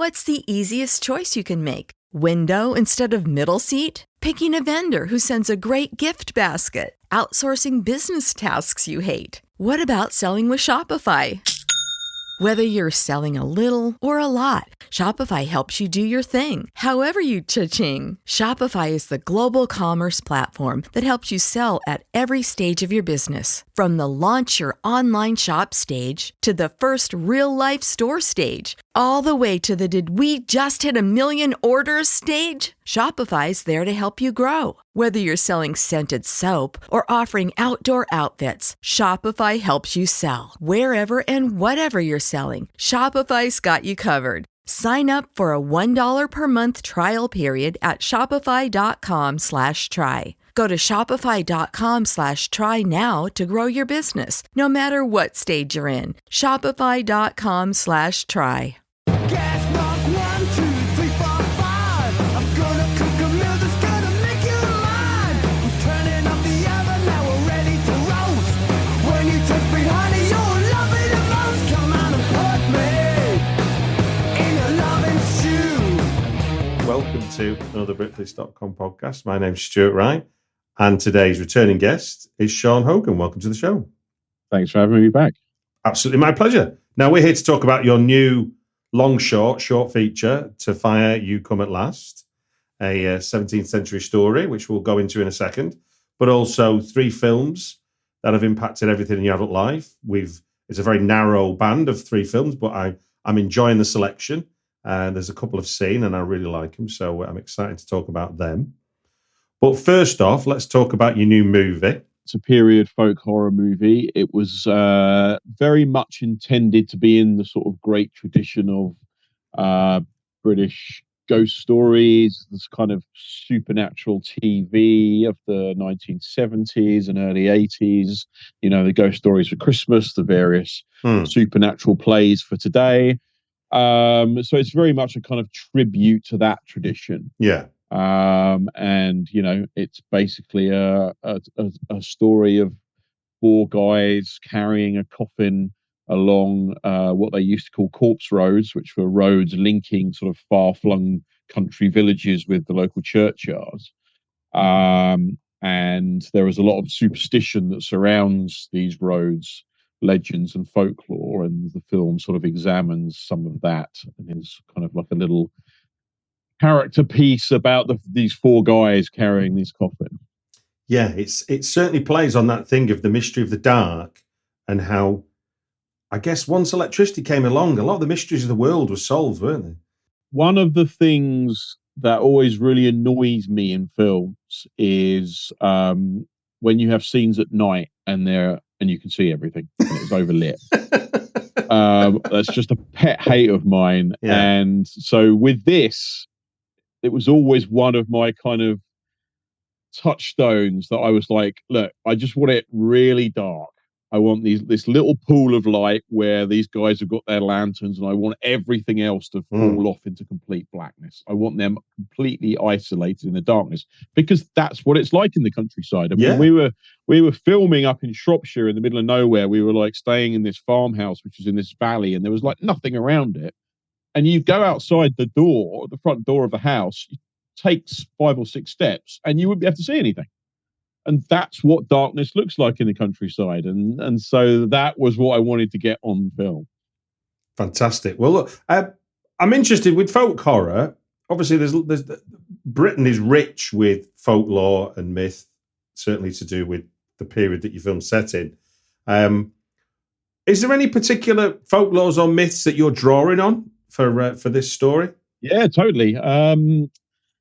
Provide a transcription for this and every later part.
What's the easiest choice you can make? Window instead of middle seat? Picking a vendor who sends a great gift basket? Outsourcing business tasks you hate? What about selling with Shopify? Whether you're selling a little or a lot, Shopify helps you do your thing, however you cha-ching. Shopify is the global commerce platform that helps you sell at every stage of your business. From the launch your online shop stage to the first real-life store stage, all the way to the did we just hit a million orders stage. Shopify's there to help you grow. Whether you're selling scented soap or offering outdoor outfits, Shopify helps you sell. Wherever and whatever you're selling, Shopify's got you covered. Sign up for a $1 per month trial period at shopify.com/try. Go to shopify.com/try now to grow your business, no matter what stage you're in. Shopify.com/try. Gas mark 1, 2, 3, 4, 5. I'm gonna cook a meal that's gonna make you mine. We're turning up the oven, now we're ready to roast. When you touch me, honey, you'll love it the most. Come on and put me in a loving stew. Welcome to another Bricklist.com podcast. My name's Stuart Wright, and today's returning guest is Sean Hogan. Welcome to the show. Thanks for having me back. Absolutely my pleasure. Now, we're here to talk about your new short feature, To Fire You Come at Last, a 17th century story, which we'll go into in a second, but also 3 films that have impacted everything in your adult life. It's a very narrow band of 3 films, but I'm enjoying the selection. There's a couple I've seen and I really like them, so I'm excited to talk about them. But first off, let's talk about your new movie. It's a period folk horror movie. It was very much intended to be in the sort of great tradition of British ghost stories, this kind of supernatural TV of the 1970s and early 80s. You know, the ghost stories for Christmas, the various supernatural plays for today. So it's very much a kind of tribute to that tradition. Yeah. And you know, it's basically a story of 4 guys carrying a coffin along what they used to call corpse roads, which were roads linking sort of far-flung country villages with the local churchyards. And there is a lot of superstition that surrounds these roads, legends and folklore, and the film sort of examines some of that and is kind of like a little character piece about these 4 guys carrying this coffin. Yeah, it certainly plays on that thing of the mystery of the dark and how, I guess, once electricity came along, a lot of the mysteries of the world were solved, weren't they? One of the things that always really annoys me in films is when you have scenes at night and you can see everything and it's overlit. That's just a pet hate of mine. Yeah. And so with this, it was always one of my kind of touchstones that I was like, look, I just want it really dark. I want this little pool of light where these guys have got their lanterns, and I want everything else to fall off into complete blackness. I want them completely isolated in the darkness, because that's what it's like in the countryside. I mean, we were filming up in Shropshire in the middle of nowhere. We were like staying in this farmhouse, which was in this valley, and there was like nothing around it. And you go outside the front door of the house, it takes 5 or 6 steps, and you wouldn't be able to see anything. And that's what darkness looks like in the countryside. And so that was what I wanted to get on film. Fantastic. Well, look, I'm interested with folk horror. Obviously, there's Britain is rich with folklore and myth, certainly to do with the period that your film's set in. Is there any particular folklores or myths that you're drawing on for this story? Yeah, totally.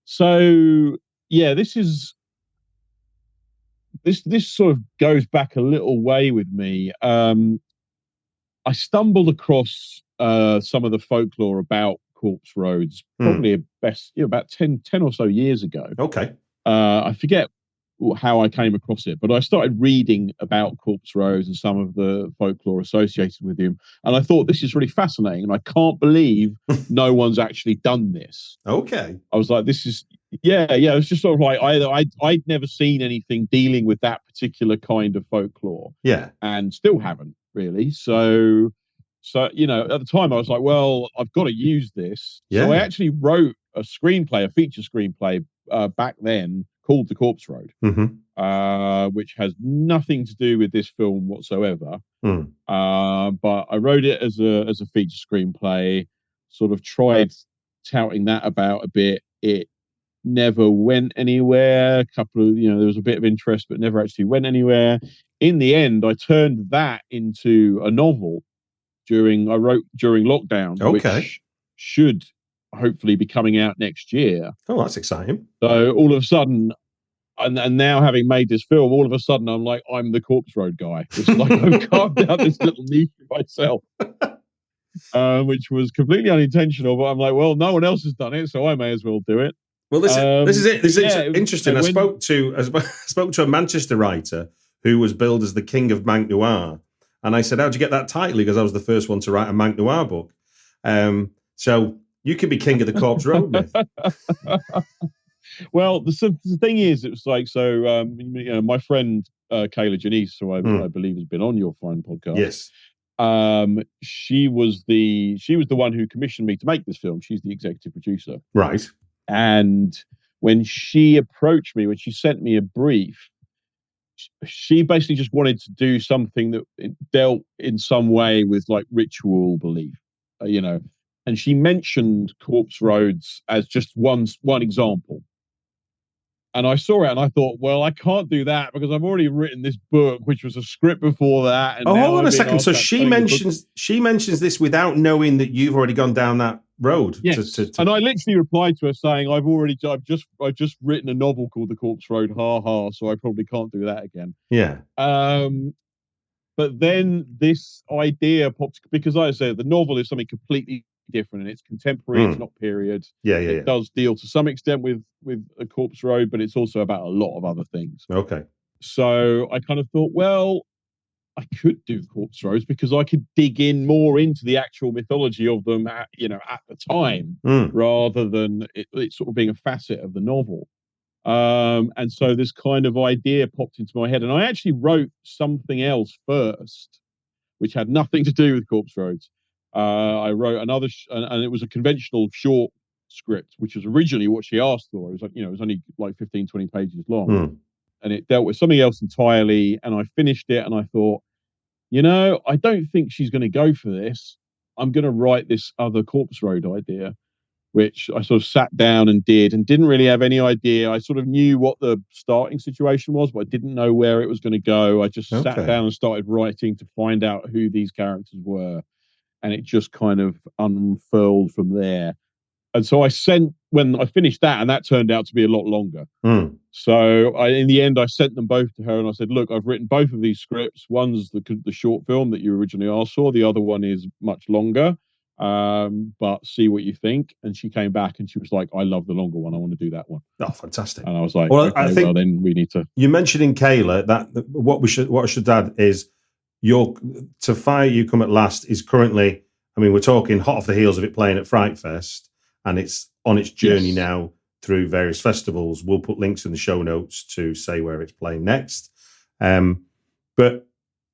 So yeah, this sort of goes back a little way with me. I stumbled across some of the folklore about corpse roads probably about 10 or so years ago. Okay. I forget how I came across it, but I started reading about corpse roads and some of the folklore associated with them, and I thought, this is really fascinating, and I can't believe no one's actually done this. Okay. I was like, this is it was just sort of like I'd never seen anything dealing with that particular kind of folklore, and still haven't really. So So, you know, at the time I was like, well, I've got to use this. Yeah. So I actually wrote a screenplay, a feature screenplay back then called The Corpse Road, which has nothing to do with this film whatsoever. But I wrote it as a feature screenplay, sort of tried touting that about a bit. It never went anywhere. A couple of, there was a bit of interest, but never actually went anywhere. In the end, I turned that into a novel I wrote during lockdown, which should hopefully be coming out next year. Oh, that's exciting. So all of a sudden, and now having made this film, all of a sudden I'm like, I'm the Corpse Road guy. It's like I've carved out this little niche for myself, which was completely unintentional, but I'm like, well, no one else has done it, so I may as well do it. Well, this is it. This is interesting. I spoke to a Manchester writer who was billed as the king of Manc Noir. And I said, how'd you get that title? Because I was the first one to write a Manc Noir book. So you could be king of the Corpse Road myth. Well, the thing is, it was like, so, my friend Kayla Janice, who I believe has been on your fine podcast. Yes. She was the one who commissioned me to make this film. She's the executive producer. Right. And when she approached me, when she sent me a brief, she basically just wanted to do something that dealt in some way with like ritual belief, and she mentioned Corpse Roads as just one example. And I saw it and I thought, well, I can't do that because I've already written this book, which was a script before that. And hold on a second. So she mentions this without knowing that you've already gone down that road. Yes. And I literally replied to her saying, I've just written a novel called The Corpse Road, so I probably can't do that again. Yeah. But then this idea popped, because I said the novel is something completely different and it's contemporary, it's not period. It does deal to some extent with a Corpse Road, but it's also about a lot of other things. Okay. So I kind of thought, well, I could do Corpse Roads because I could dig in more into the actual mythology of them at the time, rather than it sort of being a facet of the novel. And so this kind of idea popped into my head, and I actually wrote something else first, which had nothing to do with Corpse Roads. I wrote another, and it was a conventional short script, which was originally what she asked for. It was like, it was only like 15, 20 pages long. And it dealt with something else entirely. And I finished it and I thought, I don't think she's going to go for this. I'm going to write this other Corpse Road idea, which I sort of sat down and didn't really have any idea. I sort of knew what the starting situation was, but I didn't know where it was going to go. I just sat down and started writing to find out who these characters were. And it just kind of unfurled from there. And so when I finished that, and that turned out to be a lot longer. So in the end, I sent them both to her and I said, look, I've written both of these scripts. One's the short film that you originally asked for. The other one is much longer, but see what you think. And she came back and she was like, I love the longer one. I want to do that one. Oh, fantastic. And I was like, well, I think then we need to. You mentioned in Kayla that what I should add is To Fire You Come at Last is currently, we're talking hot off the heels of it playing at Fright Fest, and it's on its journey now through various festivals. We'll put links in the show notes to say where it's playing next. But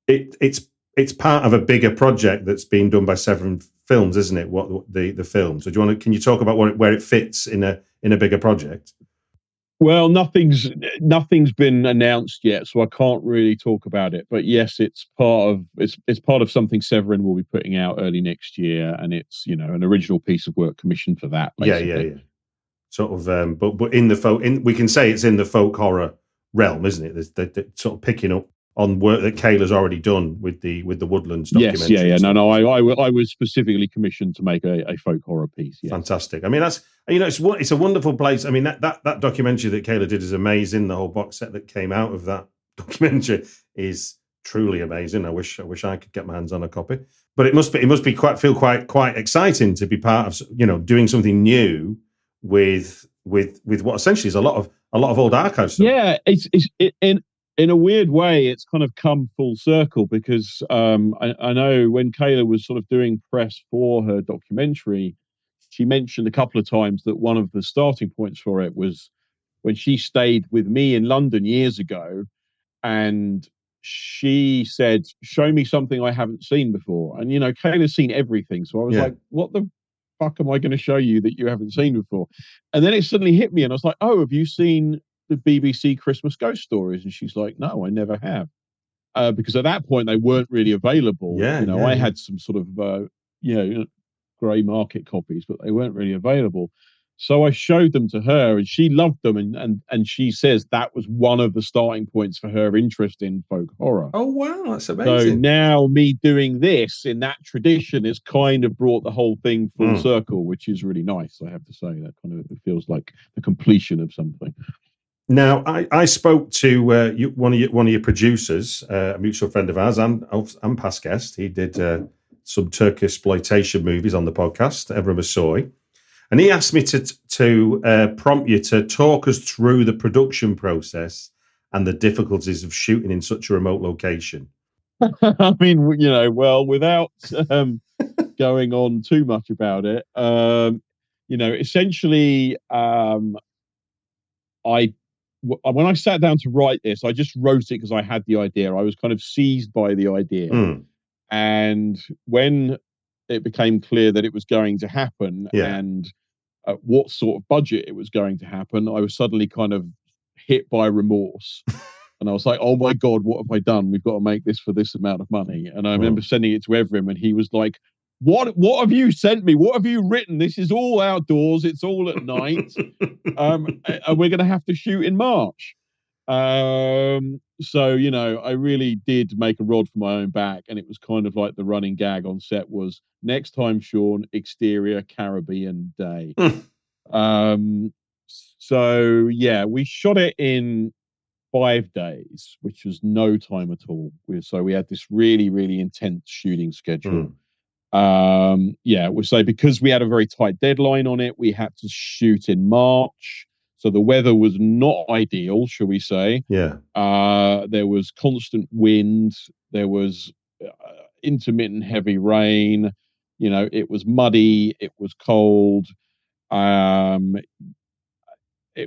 it's part of a bigger project that's being done by Seven Films, isn't it? What the film? So can you talk about where it fits in a bigger project? Well, nothing's been announced yet, so I can't really talk about it. But yes, it's part of something Severin will be putting out early next year, and it's an original piece of work commissioned for that. Basically. Yeah. Sort of, but in the folk, we can say it's in the folk horror realm, isn't it? They're sort of picking up on work that Kayla's already done with the Woodlands documentary. Yes, yeah. No. I was specifically commissioned to make a folk horror piece. Yes. Fantastic. That's it's a wonderful place. That documentary that Kayla did is amazing. The whole box set that came out of that documentary is truly amazing. I wish I could get my hands on a copy. But it must be quite exciting to be part of doing something new with what essentially is a lot of old archive stuff. Yeah, it's in a weird way, it's kind of come full circle because I know when Kayla was sort of doing press for her documentary, she mentioned a couple of times that one of the starting points for it was when she stayed with me in London years ago, and she said, show me something I haven't seen before. And, Kayla's seen everything. So I was like, what the fuck am I going to show you that you haven't seen before? And then it suddenly hit me and I was like, oh, have you seen the BBC Christmas Ghost Stories? And she's like, no, I never have. Because at that point they weren't really available. I had some sort of, grey market copies, but they weren't really available. So I showed them to her and she loved them. And she says that was one of the starting points for her interest in folk horror. Oh, wow. That's amazing. So now me doing this in that tradition has kind of brought the whole thing full circle, which is really nice. I have to say that kind of it feels like the completion of something. Now, I spoke to one of your producers, a mutual friend of ours, and past guest. He did some Turkish exploitation movies on the podcast, Evra Masoy. And he asked me to prompt you to talk us through the production process and the difficulties of shooting in such a remote location. I mean, without going on too much about it, essentially, when I sat down to write this, I just wrote it because I had the idea. I was kind of seized by the idea. And when it became clear that it was going to happen and what sort of budget it was going to happen, I was suddenly kind of hit by remorse. And I was like, oh my God, what have I done? We've got to make this for this amount of money. And I remember sending it to Evrim and he was like, what have you sent me? What have you written? This is all outdoors. It's all at night. And we're going to have to shoot in March. So, I really did make a rod for my own back. And it was kind of like the running gag on set was next time, Sean, exterior Caribbean day. So yeah, we shot it in 5 days, which was no time at all. So we had this really, really intense shooting schedule. So because we had a very tight deadline on it, we had to shoot in March. So the weather was not ideal, shall we say. There was constant wind. There was intermittent heavy rain. It was muddy. It was cold. It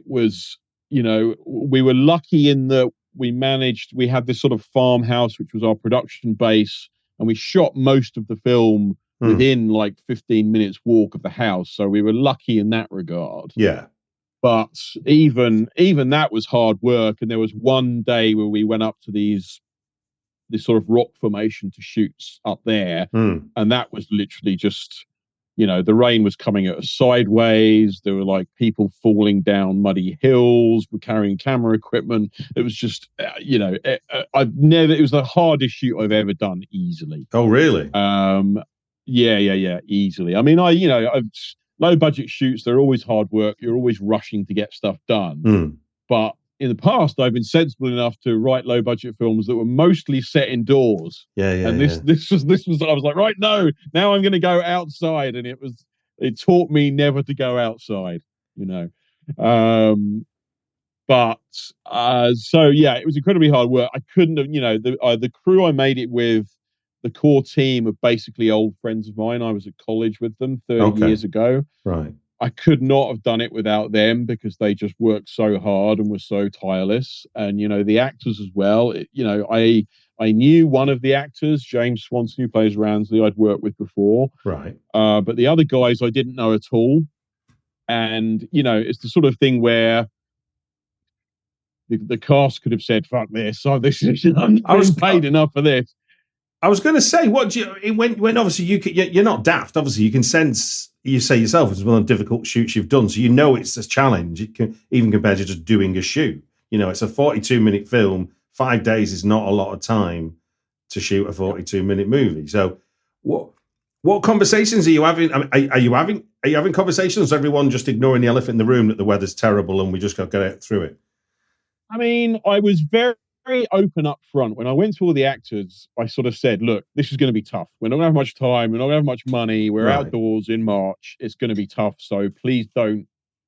was, we were lucky in that we had this sort of farmhouse, which was our production base. And we shot most of the film within like 15 minutes walk of the house. So we were lucky in that regard. But even that was hard work. And there was one day where we went up to this sort of rock formation to shoot up there. And that was literally just, the rain was coming at us sideways. There were like people falling down muddy hills. We're carrying camera equipment. It was just, it was the hardest shoot I've ever done easily. Oh, really? Yeah, easily. I mean, I've low budget shoots. They're always hard work. You're always rushing to get stuff done. But in the past, I've been sensible enough to write low budget films that were mostly set indoors. This was. I was like, right, no, now I'm going to go outside, and it taught me never to go outside. So yeah, it was incredibly hard work. I couldn't have, the crew I made it with, the core team of basically old friends of mine. I was at college with them 30 years ago. Right. I could not have done it without them because they just worked so hard and were so tireless. And, the actors as well. I knew one of the actors, James Swanson, who plays Ransley, I'd worked with before. Right. But the other guys I didn't know at all. And, it's the sort of thing where the cast could have said, fuck this. Oh, I was paid enough for this. I was going to say, when obviously you're not daft. Obviously, you can sense. You say yourself it's one of the difficult shoots you've done, so it's a challenge. Even compared to just doing a shoot. It's a 42-minute film. 5 days is not a lot of time to shoot a 42-minute movie. So, what conversations are you having? Are you having conversations? Or everyone just ignoring the elephant in the room that the weather's terrible and we just got to get through it? I mean, I was very open up front. When I went to all the actors, I sort of said, look, this is going to be tough. We're not going to have much time. We're not going to have much money. We're outdoors in March. It's going to be tough. So please don't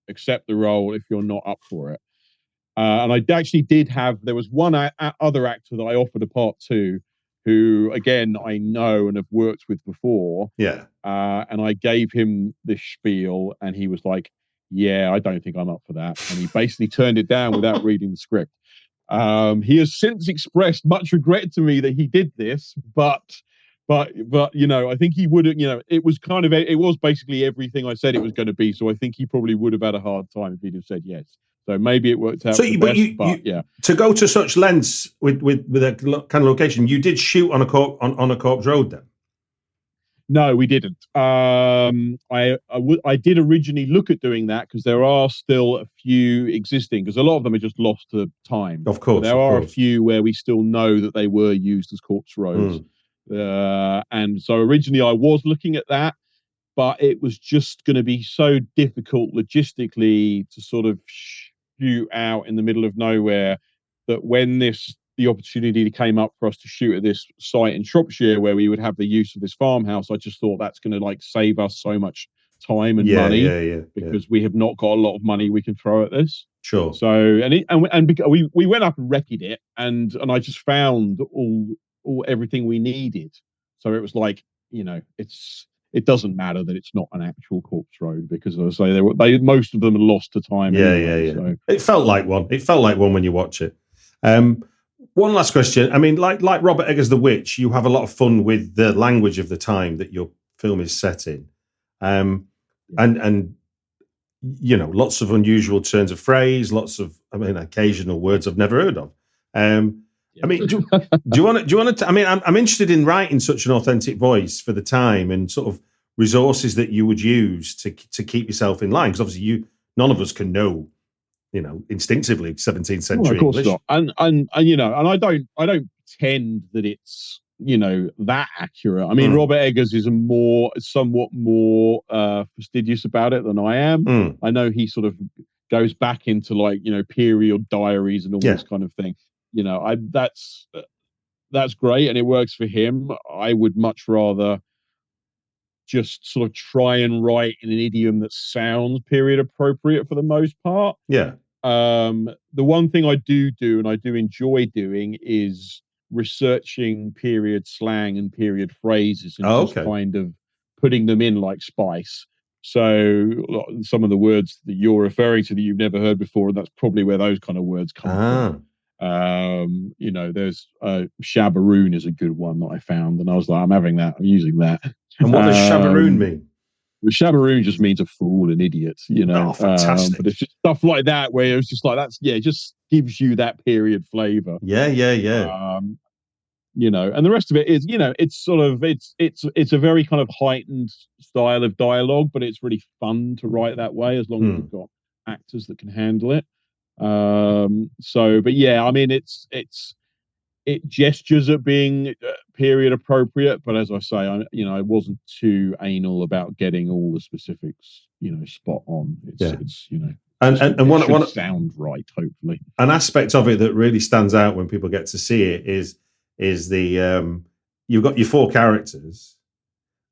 accept the role if you're not up for it. And I actually there was one other actor that I offered a part to who, again, I know and have worked with before. And I gave him this spiel and he was like, yeah, I don't think I'm up for that. And he basically turned it down without reading the script. He has since expressed much regret to me that he did this, but I think he wouldn't. It was basically everything I said it was going to be. So I think he probably would have had a hard time if he'd have said yes. So maybe it worked out. To go to such lengths with a kind of location, you did shoot on a corpse road then. No, we didn't. I did originally look at doing that because there are still a few existing, because a lot of them are just lost to time. Of course, there are a few where we still know that they were used as corpse roads. And so originally I was looking at that, but it was just going to be so difficult logistically to sort of shoot out in the middle of nowhere that when the opportunity came up for us to shoot at this site in Shropshire where we would have the use of this farmhouse, I just thought that's going to save us so much time and money because we have not got a lot of money we can throw at this. Sure. So we went up and wrecked it, and I just found all everything we needed. So it was it doesn't matter that it's not an actual corpse road, because as I say, most of them are lost to time. So. It felt like one. It felt like one when you watch it. One last question. I mean, like Robert Eggers' The Witch, you have a lot of fun with the language of the time that your film is set in, and lots of unusual turns of phrase, lots of occasional words I've never heard of. I mean, do you want to? I mean, I'm interested in writing such an authentic voice for the time and sort of resources that you would use to keep yourself in line, because obviously none of us can know. Instinctively 17th century English. Not. And I don't pretend that it's that accurate. I mean, Robert Eggers is somewhat more fastidious about it than I am. I know he sort of goes back into period diaries and all this kind of thing. That's great and it works for him. I would much rather just sort of try and write in an idiom that sounds period appropriate for the most part. Yeah. The one thing I do and I do enjoy doing is researching period slang and period phrases and just kind of putting them in like spice. So some of the words that you're referring to that you've never heard before, and that's probably where those kind of words come from. There's shabbaroon is a good one that I found, and I was like, I'm having that, I'm using that. And what does shabbaroon mean? Shabbaroon just means a fool, an idiot, Oh, fantastic. But it's just stuff like that where it's just like, it just gives you that period flavor. Yeah. And the rest of it is, it's sort of, it's a very kind of heightened style of dialogue, but it's really fun to write that way as long as you've got actors that can handle it. But yeah, I mean, it gestures at being period appropriate, but as I say, I wasn't too anal about getting all the specifics, spot on. It's and one sound right, hopefully. An aspect of it that really stands out when people get to see it is the you've got your four characters,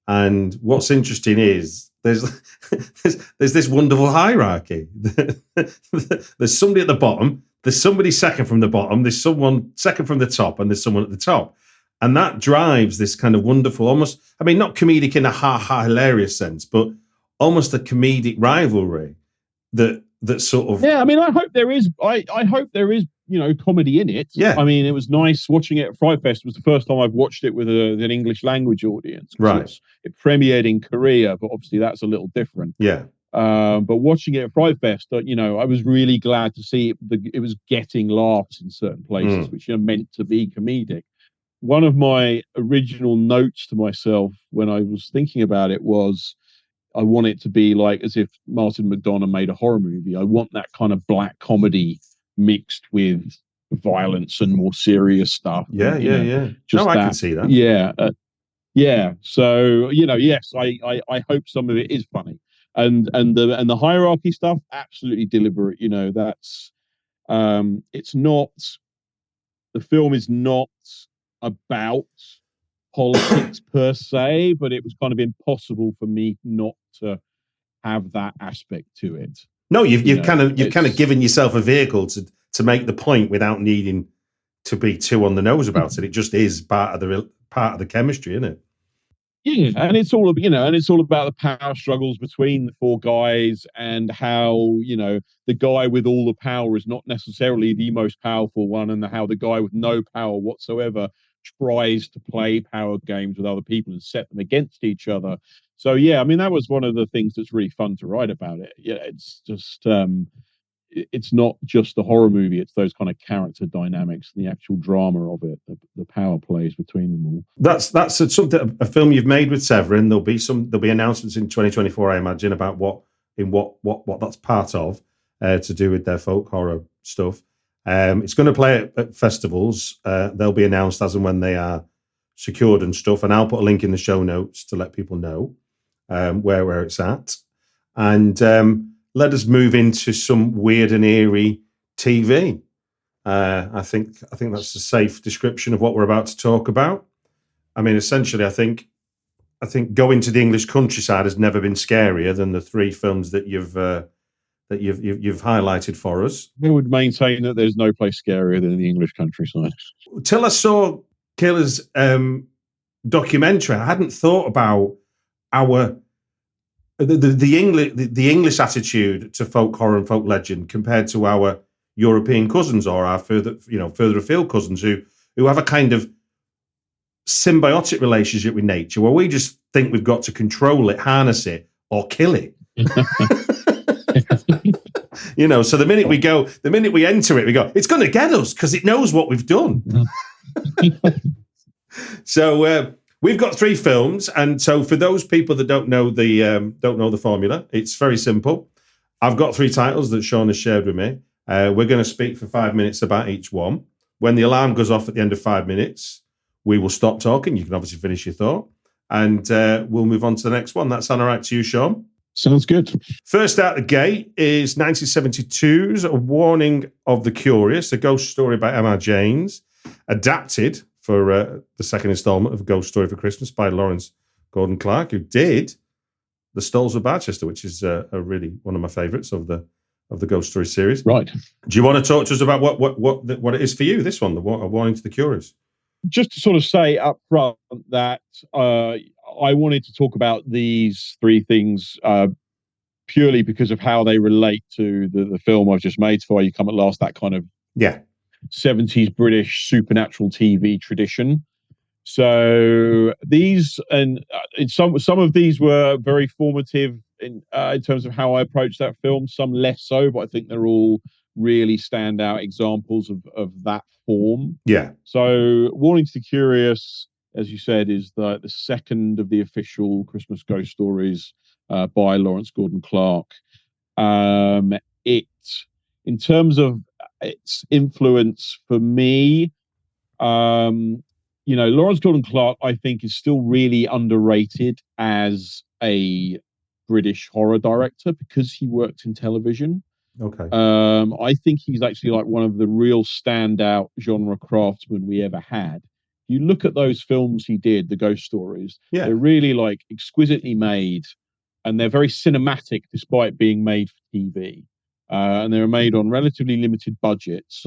and what's interesting is there's this wonderful hierarchy. There's somebody at the bottom. There's somebody second from the bottom, there's someone second from the top, and there's someone at the top. And that drives this kind of wonderful, almost, not comedic in a hilarious sense, but almost a comedic rivalry that sort of... Yeah, I hope there is, I hope there is, comedy in it. Yeah. It was nice watching it at Fright Fest. It was the first time I've watched it with an English language audience. Right. It premiered in Korea, but obviously that's a little different. Yeah. But watching it at Fright Fest, I was really glad to see it was getting laughs in certain places, which meant to be comedic. One of my original notes to myself when I was thinking about it was, I want it to be like as if Martin McDonagh made a horror movie. I want that kind of black comedy mixed with violence and more serious stuff. Yeah. I can see that. Yeah. So yes, I hope some of it is funny. And the hierarchy stuff, absolutely deliberate. That's it's not, the film is not about politics per se, but it was kind of impossible for me not to have that aspect to it. No, you've kind of given yourself a vehicle to make the point without needing to be too on the nose about it. It just is part of the chemistry, isn't it? Yeah, and it's all about the power struggles between the four guys, and how the guy with all the power is not necessarily the most powerful one, and how the guy with no power whatsoever tries to play power games with other people and set them against each other. So yeah, I mean, that was one of the things that's really fun to write about it. Yeah, it's just it's not just a horror movie, it's those kind of character dynamics, the actual drama of it, the power plays between them all. That's a film you've made with Severin. There'll be announcements in 2024, I imagine, about what that's part of, to do with their folk horror stuff. It's going to play at festivals. They'll be announced as and when they are secured and stuff, and I'll put a link in the show notes to let people know where it's at. And let us move into some weird and eerie TV. I think that's a safe description of what we're about to talk about. I mean, essentially, I think going to the English countryside has never been scarier than the three films that you've highlighted for us. I would maintain that there's no place scarier than the English countryside. Till I saw Killer's documentary, I hadn't thought about the English attitude to folk horror and folk legend compared to our European cousins or our further afield cousins who have a kind of symbiotic relationship with nature where we just think we've got to control it, harness it, or kill it. So the minute we enter it, we go, it's going to get us because it knows what we've done. So we've got three films, and so for those people that don't know the formula, it's very simple. I've got three titles that Sean has shared with me. We're going to speak for 5 minutes about each one. When the alarm goes off at the end of 5 minutes, we will stop talking. You can obviously finish your thought, and we'll move on to the next one. That sound all right to you, Sean? Sounds good. First out the gate is 1972's A Warning of the Curious, a ghost story by M.R. James, adapted for the second installment of Ghost Story for Christmas by Lawrence Gordon Clark, who did The Stalls of Barchester, which is a really one of my favourites of the Ghost Story series. Right. Do you want to talk to us about what it is for you, this one, A Warning to the Curious? Just to sort of say up front that I wanted to talk about these three things purely because of how they relate to the film I've just made, For You Come at Last, that kind of 70s British supernatural TV tradition. So these, and some of these were very formative in terms of how I approached that film, some less so, but I think they're all really standout examples of that form. Yeah. So Warning to the Curious, as you said, is the second of the official Christmas ghost stories by Lawrence Gordon Clark. It, in terms of its influence for me, Lawrence Gordon Clark, I think, is still really underrated as a British horror director because he worked in television. Okay. I think he's actually like one of the real standout genre craftsmen we ever had. You look at those films he did, the ghost stories, they're really like exquisitely made, and they're very cinematic despite being made for TV. And they're made on relatively limited budgets.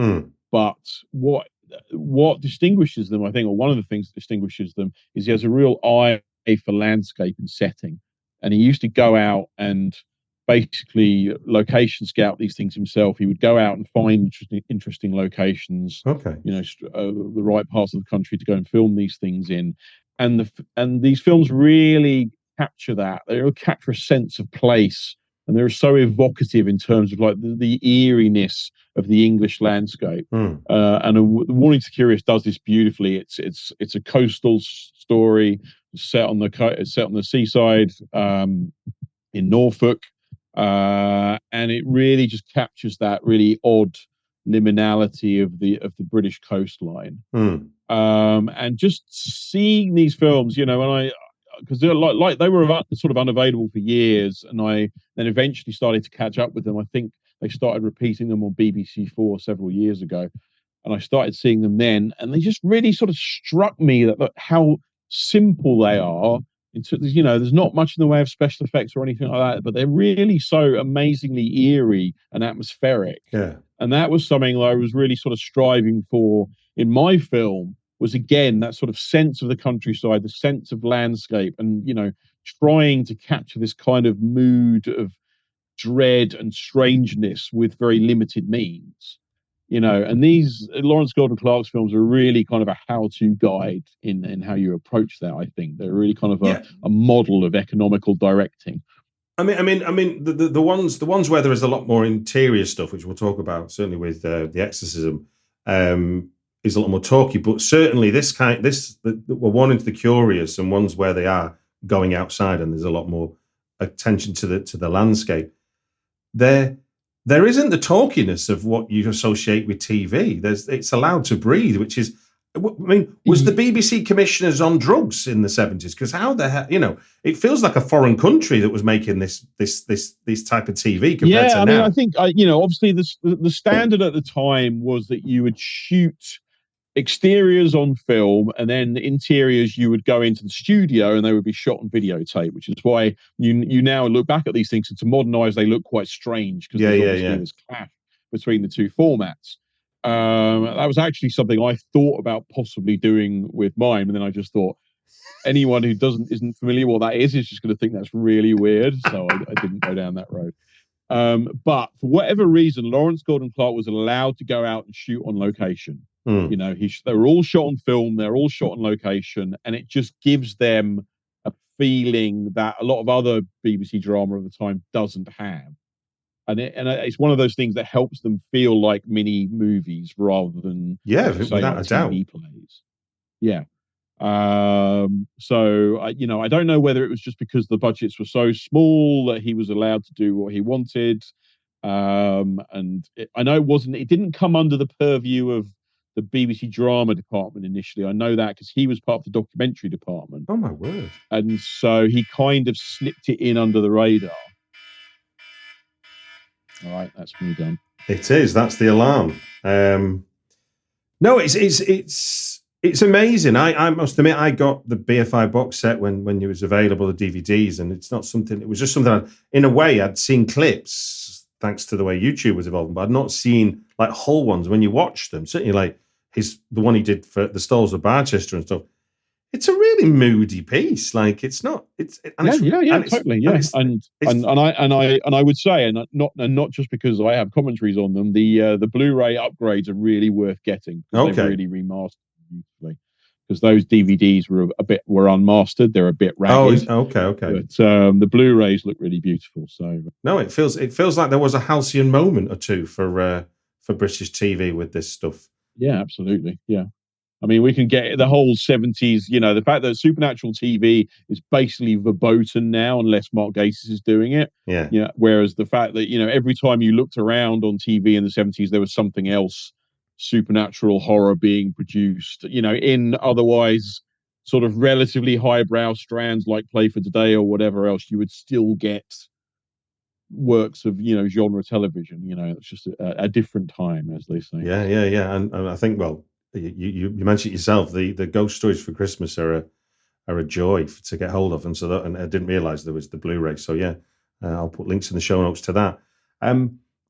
But what distinguishes them, I think, or one of the things that distinguishes them, is he has a real eye for landscape and setting. And he used to go out and basically location scout these things himself. He would go out and find interesting locations, the right parts of the country to go and film these things in. And these films really capture that. They capture a sense of place, and they're so evocative in terms of like the eeriness of the English landscape. And Warning to the Curious does this beautifully. It's a coastal story set on the seaside in Norfolk. And it really just captures that really odd liminality of the British coastline. And just seeing these films, because they're like they were sort of unavailable for years, and I then eventually started to catch up with them. I think they started repeating them on BBC4 several years ago, and I started seeing them then, and they just really sort of struck me that how simple they are. There's not much in the way of special effects or anything like that, but they're really so amazingly eerie and atmospheric. Yeah. And that was something that I was really sort of striving for in my film, was again that sort of sense of the countryside, the sense of landscape, and trying to capture this kind of mood of dread and strangeness with very limited means. And these Lawrence Gordon Clark's films are really kind of a how-to guide in how you approach that. I think they're really kind of a model of economical directing. I mean, the ones where there is a lot more interior stuff, which we'll talk about certainly with the Exorcism, is a lot more talky. But certainly we're one into the curious, and ones where they are going outside, and there's a lot more attention to the landscape. There isn't the talkiness of what you associate with TV. It's allowed to breathe, which is, was the BBC commissioners on drugs in the 70s? Because how the hell, it feels like a foreign country that was making this type of TV compared to now. I think, obviously the standard at the time was that you would shoot exteriors on film, and then the interiors you would go into the studio and they would be shot on videotape, which is why you now look back at these things, and to modern eyes they look quite strange because there's obviously this clash between the two formats. That was actually something I thought about possibly doing with mine, and then I just thought anyone who isn't familiar with what that is just going to think that's really weird, so I didn't go down that road. But for whatever reason, Lawrence Gordon Clark was allowed to go out and shoot on location. They were all shot on film, they're all shot on location, and it just gives them a feeling that a lot of other BBC drama of the time doesn't have. And it's one of those things that helps them feel like mini movies rather than without a doubt plays. Yeah. So I don't know whether it was just because the budgets were so small that he was allowed to do what he wanted. I know it didn't come under the purview of the BBC drama department initially. I know that because he was part of the documentary department. Oh my word. And so he kind of slipped it in under the radar. All right, that's me done. It is. That's the alarm. No, it's amazing. I must admit, I got the BFI box set when it was available, the DVDs, and it's not something. It was just something. In a way, I'd seen clips thanks to the way YouTube was evolving, but I'd not seen like whole ones. When you watch them, certainly like the one he did for the Stalls of Barchester and stuff. It's a really moody piece. Like it's not. Totally. Yeah, and I would say, and not just because I have commentaries on them. The Blu-ray upgrades are really worth getting. They've really remastered beautifully. Because those DVDs were unmastered. They're a bit ragged. Oh, okay. But the Blu-rays look really beautiful. So no, it feels like there was a halcyon moment or two for British TV with this stuff. Yeah, absolutely. Yeah. I mean, we can get the whole 70s, the fact that supernatural TV is basically verboten now, unless Mark Gatiss is doing it. Yeah. Whereas the fact that, every time you looked around on TV in the 70s, there was something else, supernatural horror being produced, in otherwise sort of relatively highbrow strands like Play for Today or whatever else, you would still get works of, genre television. It's just a different time, as they say. Yeah. And I think, well, you mentioned it yourself, the ghost stories for Christmas are a joy to get hold of, and I didn't realize there was the Blu-ray. So yeah, I'll put links in the show notes to that.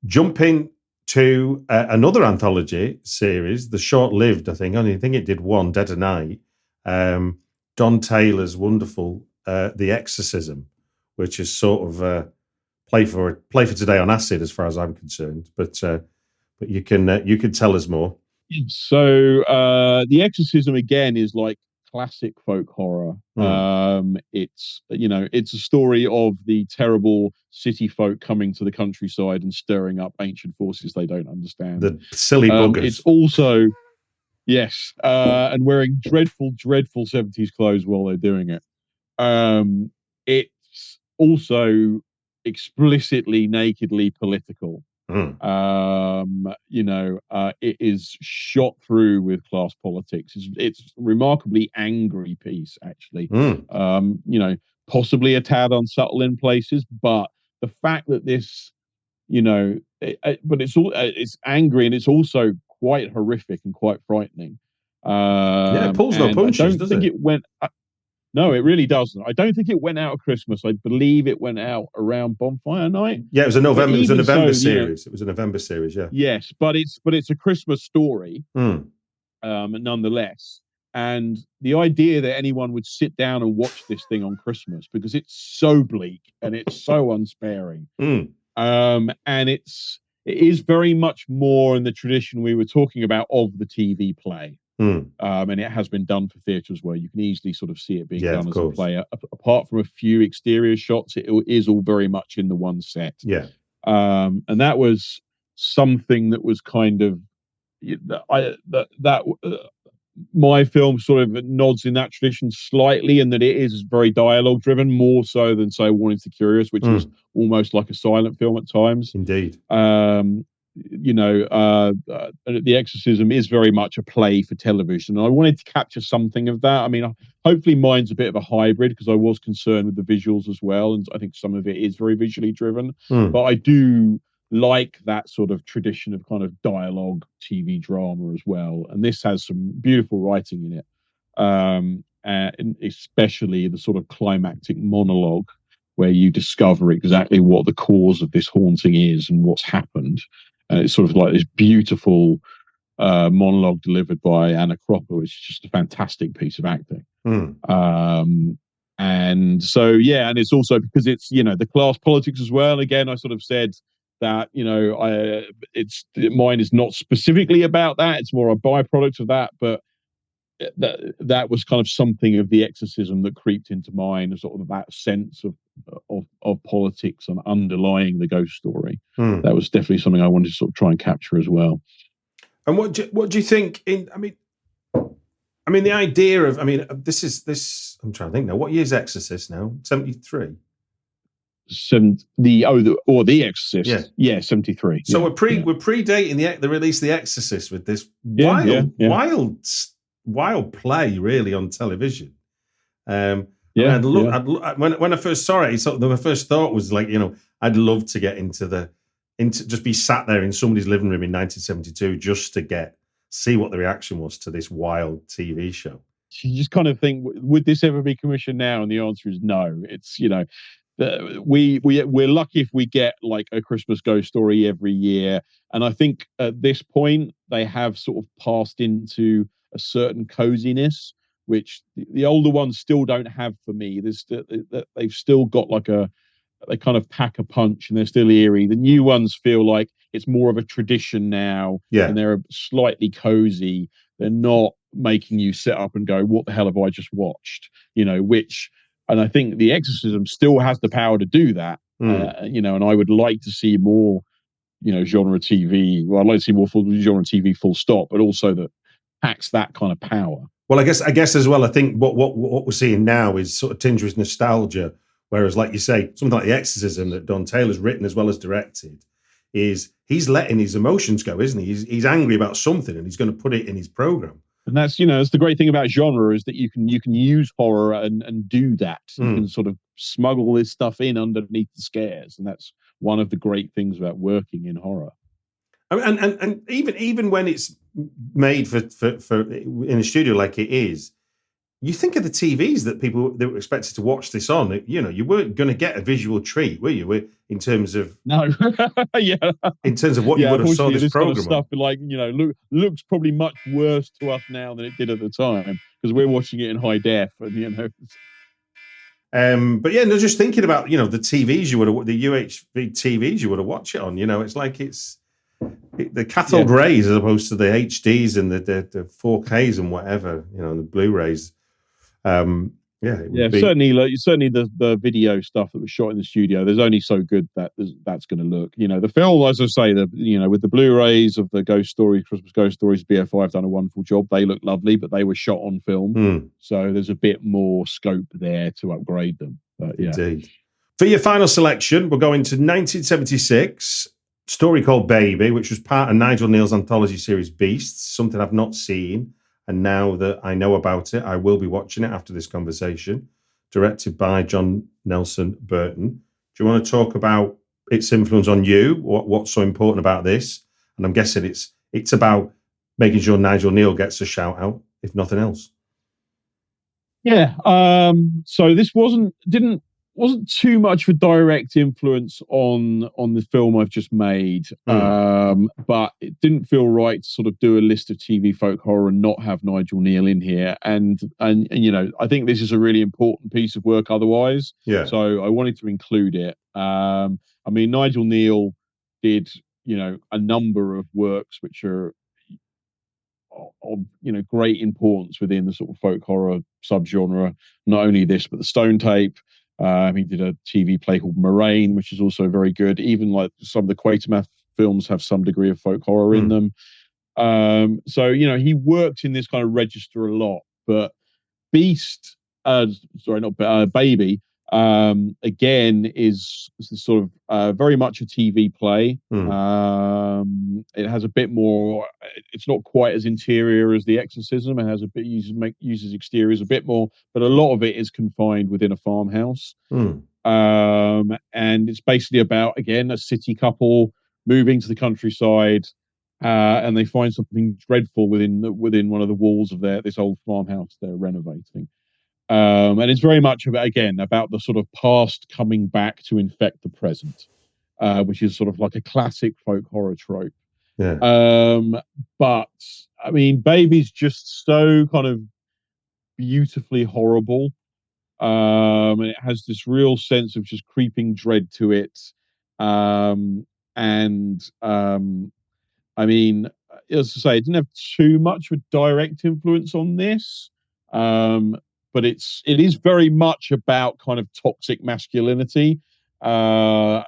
Jumping to another anthology series, the short-lived, I think it did one, Dead of Night. Don Taylor's wonderful The Exorcism, which is sort of play for today on acid, as far as I'm concerned. But you can tell us more. So The Exorcism again is like classic folk horror. It's a story of the terrible city folk coming to the countryside and stirring up ancient forces they don't understand. The silly buggers. It's also and wearing dreadful 70s clothes while they're doing it. It's also explicitly nakedly political. It is shot through with class politics. It's remarkably angry piece, actually. Possibly a tad unsubtle in places, but the fact that this, but it's angry and it's also quite horrific and quite frightening. It pulls no punches, does it? No, it really doesn't. I don't think it went out at Christmas. I believe it went out around Bonfire Night. Yeah, it was a November. It was a November series. It was a November series. Yeah. Yes, but it's a Christmas story, nonetheless. And the idea that anyone would sit down and watch this thing on Christmas, because it's so bleak and it's so unsparing. And it is very much more in the tradition we were talking about of the TV play. And it has been done for theatre as well. You can easily sort of see it being done as a play. Apart from a few exterior shots, it is all very much in the one set. Yeah. And that was something that was kind of my film sort of nods in that tradition slightly, in that it is very dialogue driven, more so than, say, Warning to the Curious, which is almost like a silent film at times. Indeed. The Exorcism is very much a play for television. And I wanted to capture something of that. I mean, hopefully mine's a bit of a hybrid, because I was concerned with the visuals as well. And I think some of it is very visually driven. But I do like that sort of tradition of kind of dialogue TV drama as well. And this has some beautiful writing in it. And especially the sort of climactic monologue where you discover exactly what the cause of this haunting is and what's happened. And it's sort of like this beautiful monologue delivered by Anna Cropper, which is just a fantastic piece of acting. And so, yeah, and it's also because it's, the class politics as well. Again, I sort of said that, mine is not specifically about that. It's more a byproduct of that. But that was kind of something of the Exorcism that creeped into mine, sort of that sense of politics and underlying the ghost story. That was definitely something I wanted to sort of try and capture as well. And what do you think? I mean, the idea of, this. I'm trying to think now. What year is Exorcist now? 73. The Exorcist. Yeah, 73. So we're predating the release of The Exorcist with this wild play, really, on television. When I first saw it, my first thought was like, I'd love to get into just be sat there in somebody's living room in 1972 just to see what the reaction was to this wild TV show. You just kind of think, would this ever be commissioned now? And the answer is no. It's, we're lucky if we get like a Christmas ghost story every year. And I think at this point they have sort of passed into a certain coziness, which the older ones still don't have for me. They've still got they kind of pack a punch and they're still eerie. The new ones feel like it's more of a tradition now, and they're slightly cozy. They're not making you sit up and go, what the hell have I just watched? And I think The Exorcism still has the power to do that. And I would like to see more, genre TV. Well, I'd like to see more genre TV full stop, but also that packs that kind of power. Well, I guess as well, I think what we're seeing now is sort of tinged with nostalgia. Whereas, like you say, something like The Exorcism that Don Taylor's written as well as directed, is he's letting his emotions go, isn't he? He's angry about something and he's going to put it in his program. And that's, it's the great thing about genre, is that you can use horror and do that. You can sort of smuggle this stuff in underneath the scares. And that's one of the great things about working in horror. And even when it's made for in a studio like it is, you think of the TVs that were expected to watch this on. You weren't going to get a visual treat, were you? In terms of in terms of what you would have saw this program. Kind of stuff looks probably much worse to us now than it did at the time, because we're watching it in high def, and But just thinking about the TVs the UHD TVs you would have watched it on. It's like the cathode rays as opposed to the HDs and the 4Ks and whatever, the Blu-rays. Certainly the video stuff that was shot in the studio, there's only so good that's going to look. The film, as I say, with the Blu-rays of the ghost stories, Christmas ghost stories, BFI have done a wonderful job. They look lovely, but they were shot on film, so there's a bit more scope there to upgrade them. But, indeed. For your final selection, we're going to 1976. Story called Baby, which was part of Nigel Neal's anthology series Beasts, something I've not seen. And now that I know about it, I will be watching it after this conversation. Directed by John Nelson Burton. Do you want to talk about its influence on you? What's so important about this? And I'm guessing it's about making sure Nigel Neal gets a shout out, if nothing else. Yeah. So this didn't wasn't too much of a direct influence on the film I've just made, but it didn't feel right to sort of do a list of TV folk horror and not have Nigel Neal in here. And you know, I think this is a really important piece of work otherwise. Yeah. So I wanted to include it. I mean, Nigel Neal did, you know, a number of works which are of, you know, great importance within the sort of folk horror subgenre. Not only this, but the Stone Tape. He did a TV play called Moraine, which is also very good. Even like some of the Quatermath films have some degree of folk horror in them. So, you know, he worked in this kind of register a lot. But Beast, Baby, again, is sort of very much a TV play. It has a bit more. It's not quite as interior as the Exorcism. It has a bit uses exteriors a bit more, but a lot of it is confined within a farmhouse. And it's basically about, again, a city couple moving to the countryside, and they find something dreadful within one of the walls of this old farmhouse they're renovating. And it's very much about the sort of past coming back to infect the present, which is sort of like a classic folk horror trope. Yeah. But I mean, Baby's just so kind of beautifully horrible. And it has this real sense of just creeping dread to it. I mean, as I say, it didn't have too much of a direct influence on this. But it is very much about kind of toxic masculinity, and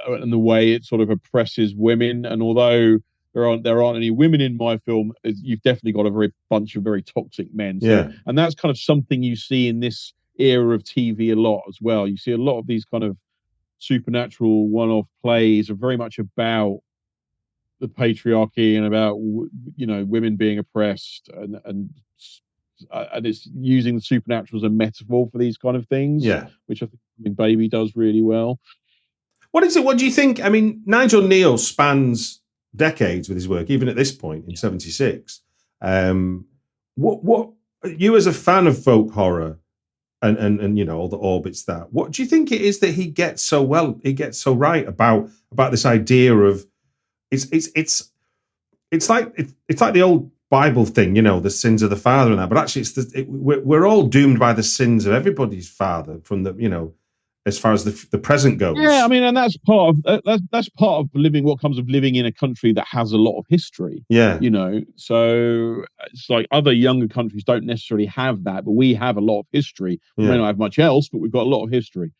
the way it sort of oppresses women. And although there aren't any women in my film, you've definitely got a bunch of very toxic men. So, yeah. And that's kind of something you see in this era of TV a lot as well. You see a lot of these kind of supernatural one-off plays are very much about the patriarchy and about, you know, women being oppressed, and it's using the supernatural as a metaphor for these kind of things. Yeah, which I think Baby does really well. What is it? What do you think? I mean, Nigel Neal spans decades with his work, even at this point in '76. What you, as a fan of folk horror, and you know all the orbits that, what do you think it is that he gets so well? He gets so right about this idea of it's like the old Bible thing, you know, the sins of the father and that. But actually, we're all doomed by the sins of everybody's father, from the, you know, as far as the present goes. Yeah, I mean, and that's part of living. What comes of living in a country that has a lot of history. Yeah, you know, so it's like other younger countries don't necessarily have that, but we have a lot of history. We may not have much else, but we've got a lot of history.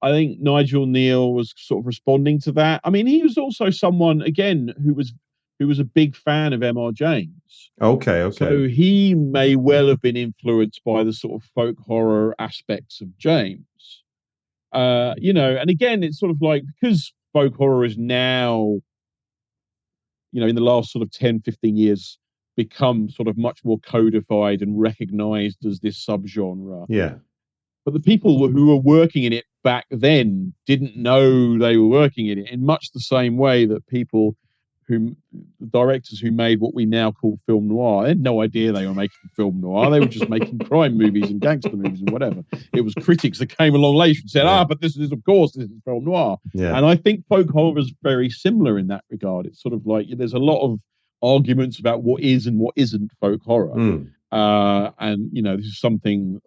I think Nigel Neal was sort of responding to that. I mean, he was also someone, again, who was a big fan of M.R. James. Okay. So he may well have been influenced by the sort of folk horror aspects of James. You know, and again, it's sort of like, because folk horror is now, you know, in the last sort of 10, 15 years, become sort of much more codified and recognized as this subgenre. Yeah. But the people who were working in it back then didn't know they were working in it, in much the same way that the directors who made what we now call film noir, they had no idea they were making film noir. They were just making crime movies and gangster movies and whatever. It was critics that came along later and said, but this is film noir. Yeah. And I think folk horror is very similar in that regard. It's sort of like there's a lot of arguments about what is and what isn't folk horror. And, you know, this is something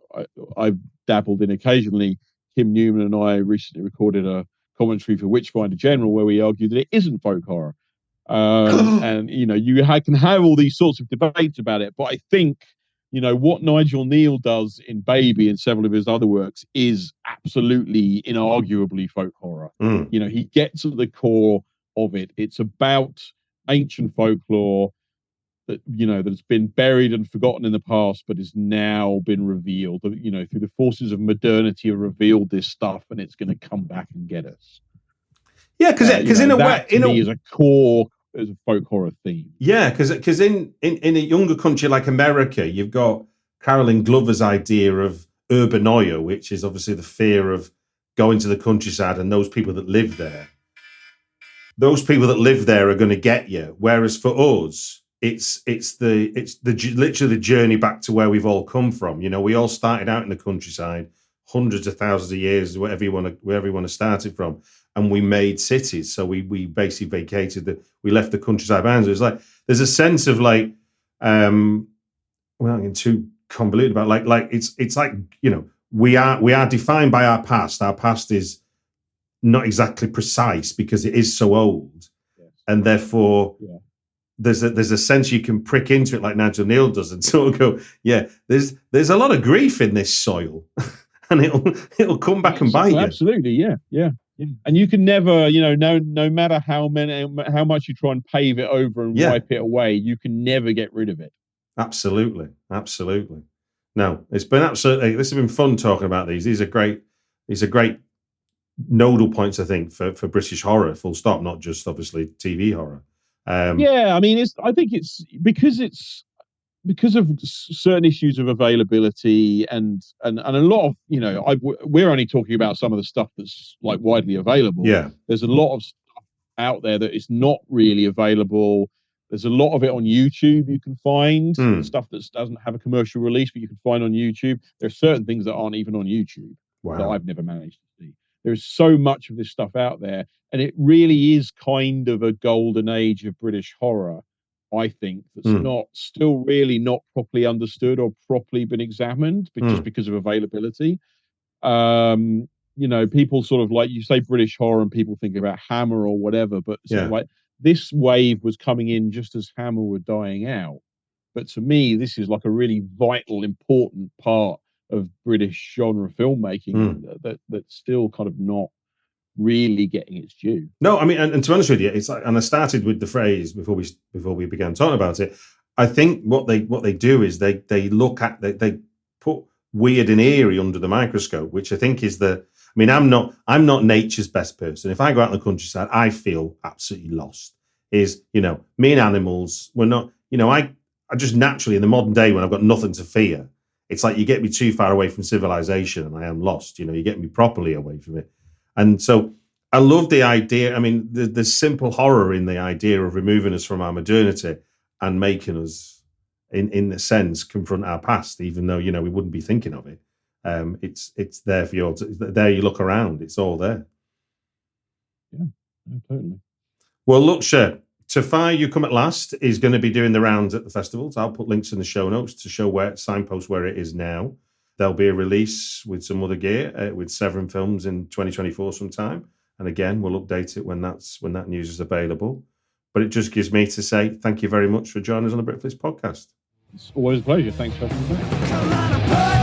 I've dabbled in occasionally. Kim Newman and I recently recorded a commentary for Witchfinder General where we argued that it isn't folk horror. And, you know, you can have all these sorts of debates about it. But I think, you know, what Nigel Neal does in Baby and several of his other works is absolutely, inarguably folk horror. You know, he gets at the core of it. It's about ancient folklore that, you know, that's been buried and forgotten in the past, but has now been revealed. You know, through the forces of modernity, have revealed this stuff, and it's going to come back and get us. Yeah, because in a way, is a core as a folk horror theme. Yeah, because in a younger country like America, you've got Carolyn Glover's idea of urbanoia, which is obviously the fear of going to the countryside and those people that live there. Those people that live there are going to get you. Whereas for us, it's literally the journey back to where we've all come from. You know, we all started out in the countryside, hundreds of thousands of years, wherever you want to start it from, and we made cities. So we basically we left the countryside behind. So it's like there's a sense of like, we're not getting too convoluted about like it's like, you know, we are defined by our past. Our past is not exactly precise because it is so old, and therefore. Yeah. There's a sense you can prick into it like Nigel Neal does and sort of go, yeah, there's a lot of grief in this soil and it'll come back and bite you. Absolutely, yeah. And you can never, you know, no matter how much you try and pave it over and wipe it away, you can never get rid of it. Absolutely. No, it's been this has been fun talking about these. These are great nodal points, I think, for British horror, full stop, not just obviously TV horror. I mean, I think it's because of certain issues of availability and a lot of, you know, we're only talking about some of the stuff that's like widely available. Yeah, there's a lot of stuff out there that is not really available. There's a lot of it on YouTube you can find, stuff that doesn't have a commercial release, but you can find on YouTube. There are certain things that aren't even on YouTube that I've never managed to see. There's so much of this stuff out there, and it really is kind of a golden age of British horror, I think, that's still really not properly understood or properly been examined, but just because of availability. You know, people sort of like, you say British horror and people think about Hammer or whatever, but sort of like this wave was coming in just as Hammer were dying out. But to me, this is like a really vital, important part of British genre filmmaking that's still kind of not really getting its due. No, I mean, and to be honest with you, it's like, and I started with the phrase before we began talking about it. I think what they do is they look at they put weird and eerie under the microscope, which I think is I mean, I'm not nature's best person. If I go out in the countryside, I feel absolutely lost. You know, me and animals, we're not, you know, I just naturally in the modern day when I've got nothing to fear, it's like you get me too far away from civilization and I am lost. You know, you get me properly away from it. And so I love the idea. I mean, the simple horror in the idea of removing us from our modernity and making us, in a sense, confront our past, even though, you know, we wouldn't be thinking of it. It's there for you. There you look around. It's all there. Yeah, totally. Well, look, Cher, To Fire You Come at Last is going to be doing the rounds at the festivals. I'll put links in the show notes to show signpost where it is now. There'll be a release with some other gear with Severin Films in 2024 sometime. And again, we'll update it when that news is available. But it just gives me to say thank you very much for joining us on the Britflix podcast. It's always a pleasure. Thanks for having me back.